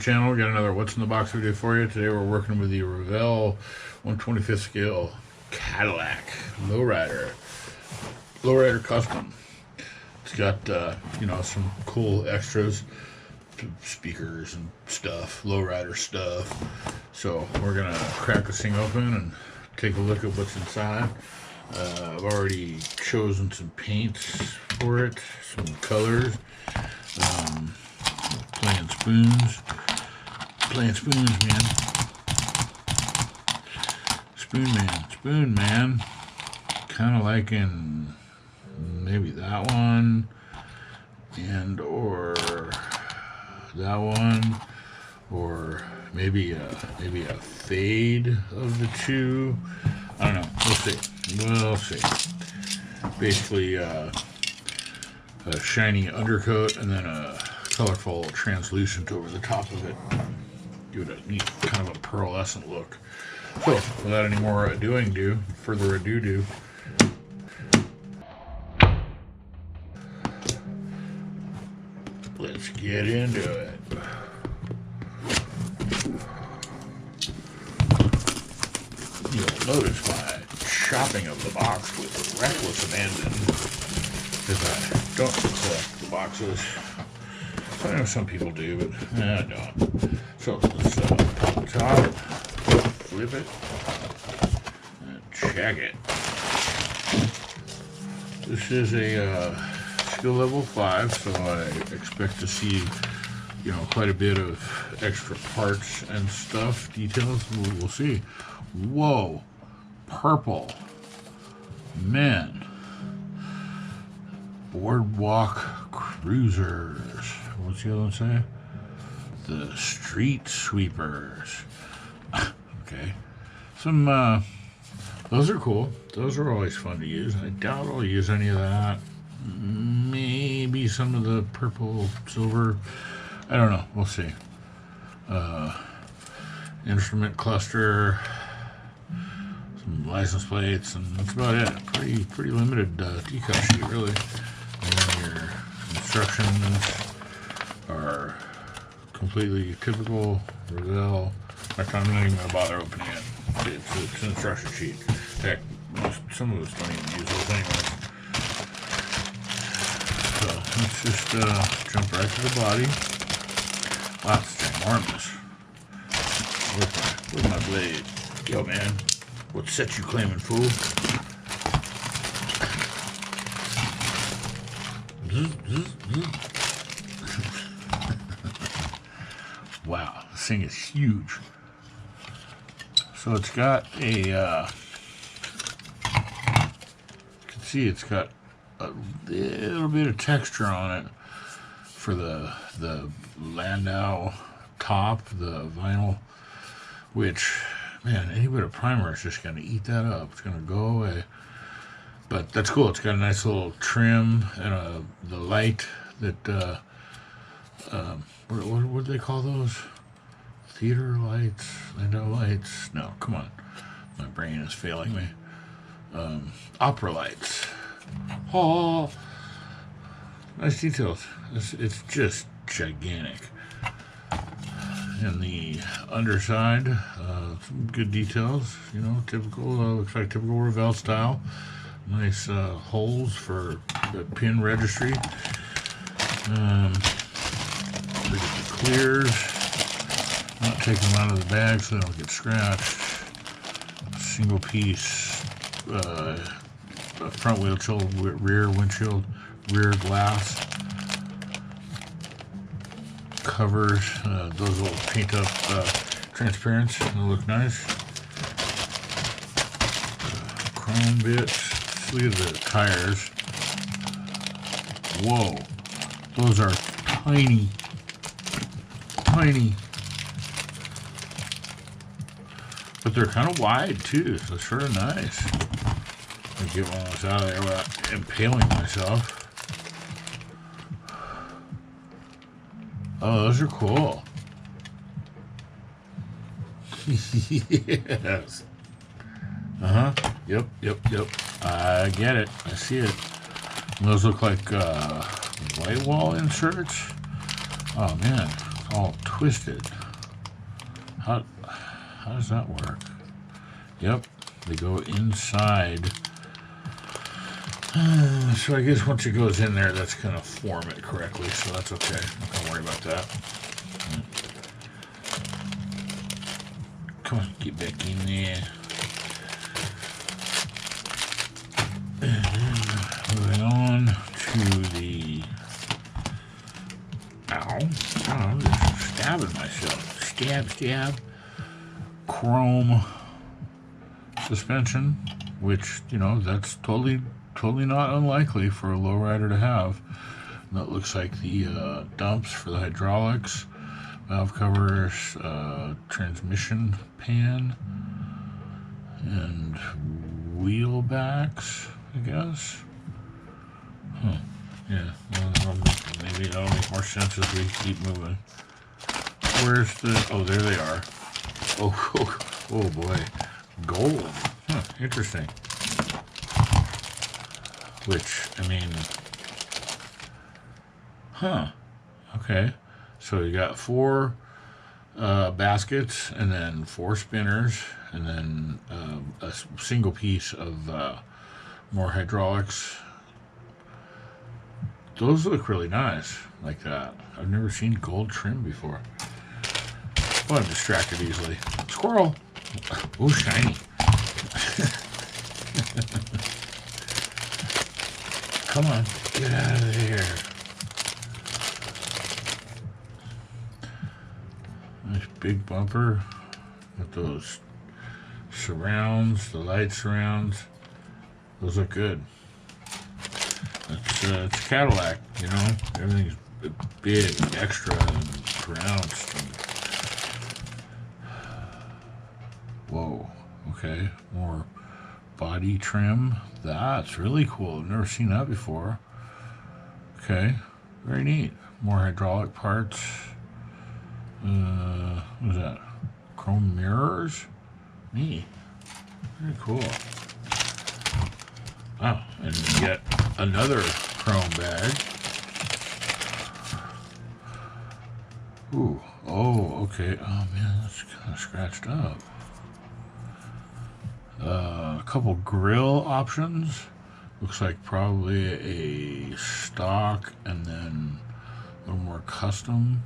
channel. We got another What's in the Box video for you. Today we're working with the Revell 125th scale Cadillac Lowrider. Lowrider Custom. It's got, some cool extras, speakers and stuff, Lowrider stuff. So we're going to crack this thing open and take a look at what's inside. I've already chosen some paints for it, some colors. Playing spoons, man. Spoon man. Kind of liking maybe that one, and or that one, or maybe a fade of the two. I don't know. We'll see. Basically, a shiny undercoat and then a colorful translucent over the top of it. Give it a neat kind of a pearlescent look. So, without any more further ado, let's get into it. You'll notice my chopping of the box with reckless abandon, because I don't collect the boxes. I know some people do, but I don't. So let's pop the top, flip it, and check it. This is a skill level 5, so I expect to see, quite a bit of extra parts and stuff, details. We'll see. Whoa, purple, man. Boardwalk Cruisers. What's the other one say? The Street Sweepers. Okay. Some, those are cool. Those are always fun to use. I doubt I'll use any of that. Maybe some of the purple, silver. I don't know. We'll see. Instrument cluster. Some license plates, and that's about it. Pretty limited decal sheet, really. And then your instructions are completely typical Revell. In fact, I'm not even going to bother opening it. It's an instruction sheet. Heck, some of us don't even use those anyway. So let's just jump right to the body. Wow, it's ginormous. Where's my blade? Yo, man, what set you claiming, fool? Wow, this thing is huge. So it's got a, you can see it's got a little bit of texture on it for the Landau top, the vinyl, which, man, any bit of primer is just going to eat that up. It's going to go away. But that's cool. It's got a nice little trim and the light that, what do they call those? Theater lights? Landau lights? No, come on. My brain is failing me. Opera lights. Oh, nice details. It's just gigantic. And the underside, some good details. Typical, looks like typical Revell style. Nice holes for the pin registry. Look at the clears. Not taking them out of the bag so they don't get scratched. Single piece front windshield, rear windshield, rear glass. Covers, those will paint up transparent. They'll look nice. Chrome bits. Look at the tires. Whoa, those are tiny. But they're kind of wide too, so it's sort of nice. I'll get one of those out of there without impaling myself. Oh, those are cool. Yes. Yep. I get it. I see it. And those look like white wall inserts. Oh man, all twisted. How does that work? Yep, they go inside. So I guess once it goes in there, that's going to form it correctly, so that's okay. I'm not going to worry about that. Come on, get back in there. And then moving on to the... Ow. Oh, I'm just stabbing myself. Stab. Chrome suspension, which, you know, that's totally not unlikely for a lowrider to have. And that looks like the dumps for the hydraulics, valve covers, transmission pan, and wheel backs, I guess. Huh. Yeah, well, maybe that'll make more sense as we keep moving. Where's the... Oh, there they are. Oh boy. Gold. Huh, interesting. Which, I mean... Huh. Okay. So you got 4 baskets, and then 4 spinners, and then a single piece of more hydraulics. Those look really nice, like that. I've never seen gold trim before. Well, I'm distracted easily. Squirrel! Oh, shiny. Come on, get out of there. Nice big bumper with those surrounds, the light surrounds. Those look good. It's Cadillac, you know. Everything's big, extra, and pronounced. And... Whoa. Okay. More body trim. That's really cool. I've never seen that before. Okay. Very neat. More hydraulic parts. What is that? Chrome mirrors? Neat. Very cool. Wow. And yet another chrome bag. Ooh. Oh, okay. Oh, man, that's kind of scratched up. A couple grill options. Looks like probably a stock and then a little more custom.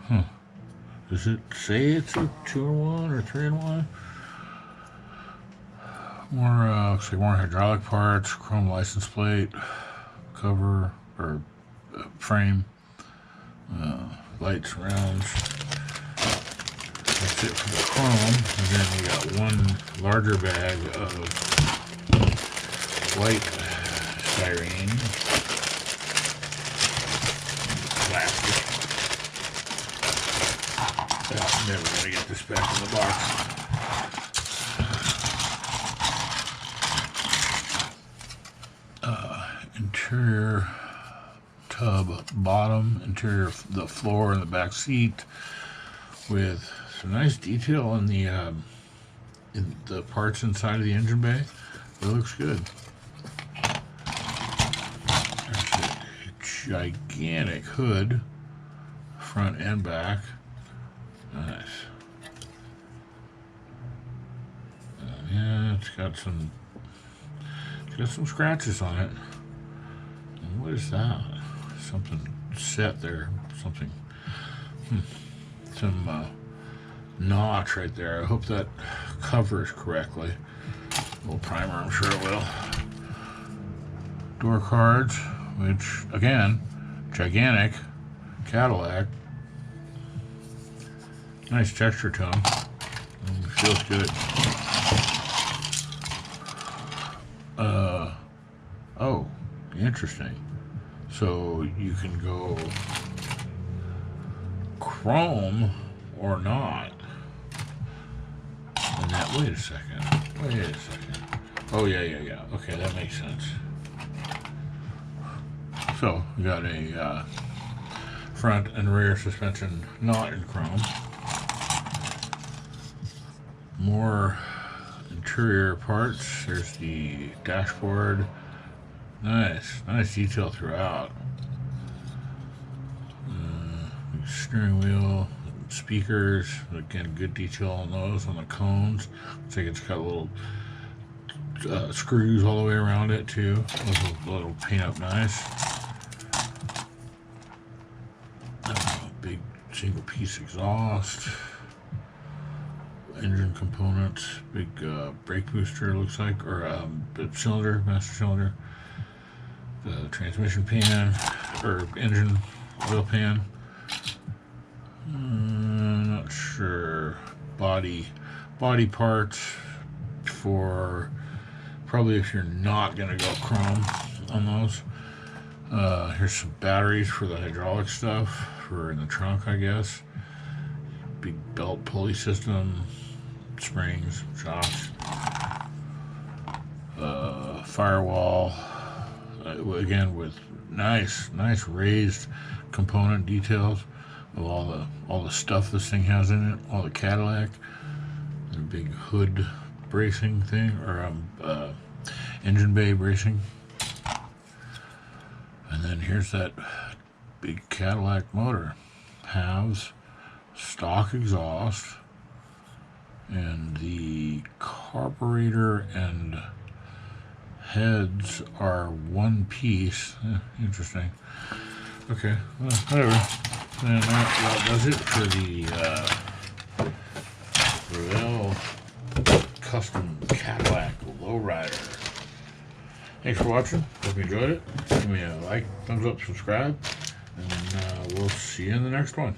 Huh. Does it say it's a 2-in-1 or 3-in-1? More, looks like more hydraulic parts, chrome license plate, cover, or frame, light surrounds. That's it for the chrome. And then we got one larger bag of white styrene plastic. I'm never going to get this back in the box. Interior tub bottom, interior the floor and the back seat with some nice detail in the parts inside of the engine bay. It looks good. There's a gigantic hood, front and back. Nice. Yeah, it's got some scratches on it. And what is that? Something set there. Something. Some notch right there. I hope that covers correctly. A little primer, I'm sure it will. Door cards, which again, gigantic Cadillac. Nice texture to them. Feels good. Oh, interesting. So you can go chrome or not. And that, wait a second. Oh, yeah. Okay, that makes sense. So we got a front and rear suspension not in chrome. More interior parts. There's the dashboard. Nice detail throughout. steering wheel, speakers. Again, good detail on those, on the cones. Looks like it's got little screws all the way around it too. Little paint up nice. Big single piece exhaust. Engine components. Big brake booster looks like, or cylinder, master cylinder. The transmission pan, or engine oil pan. Not sure. Body parts for probably if you're not gonna go chrome on those. Here's some batteries for the hydraulic stuff for in the trunk, I guess. Big belt pulley system, springs, shocks, firewall. Again with nice raised component details of all the stuff this thing has in it, all the Cadillac, the big hood bracing thing, or engine bay bracing. And then here's that big Cadillac motor. Halves, stock exhaust, and the carburetor and heads are one piece. Interesting. Okay, well, whatever. And that does it for the Revell custom Cadillac Lowrider. Thanks for watching. Hope you enjoyed it. Give me a like, thumbs up, subscribe, and we'll see you in the next one.